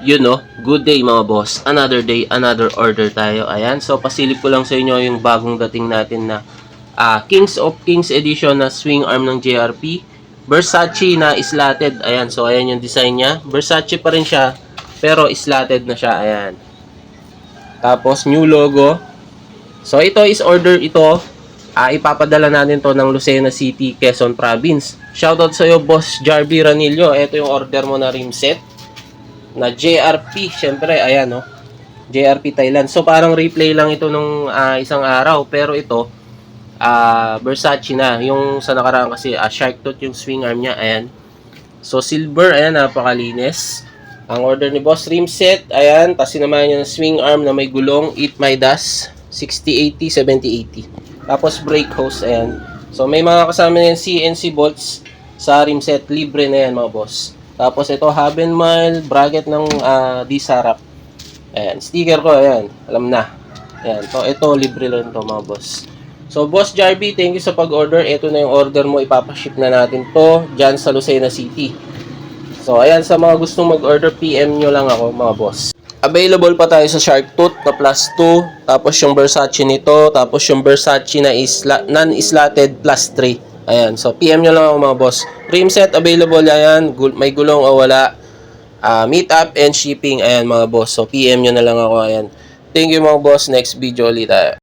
Yun no, good day mga boss. Another day, another order tayo. Ayan, so pasilip ko lang sa inyo yung bagong dating natin na Kings of Kings edition na swing arm ng JRP. Versace na slatted. Ayan, so ayan yung design niya. Versace pa rin siya, pero slatted na siya. Ayan. Tapos new logo. So ito is order ito. Ipapadala natin to ng Lucena City, Quezon Province. Shoutout sa iyo, Boss Jarby Ranillo. Ito yung order mo na rim set na JRP, syempre, ayan no. JRP Thailand. So parang replay lang ito nung isang araw, pero ito Versace na. Yung sa nakaraan kasi shark tooth yung swing arm niya, ayan. So silver, ayan, napakalinis. Ang order ni Boss rim set, ayan, tapos sinamahan niya ng swing arm na may gulong 8 Midas 6080 7080. Tapos brake hose, ayan. So may mga kasama na yung CNC bolts sa rim set, libre na yan mga boss. Tapos ito, Habenmile, bracket ng D-Sarap. Ayan, sticker ko, ayan, alam na. Ayan, so ito, libre lang to mga boss. So, Boss Jarby, thank you sa pag-order. Ito na yung order mo, ipapaship na natin to dyan sa Lucena City. So, ayan, sa mga gustong mag-order, PM nyo lang ako mga boss. Available pa tayo sa Shark Tooth na plus 2, tapos yung Versace nito, tapos yung Versace na non-slatted plus 3. Ayan, so PM nyo lang ako mga boss. Rim set available yan, may gulong o wala. Meet up and shipping, ayan mga boss. So PM nyo na lang ako, ayan. Thank you mga boss, next video ulit tayo.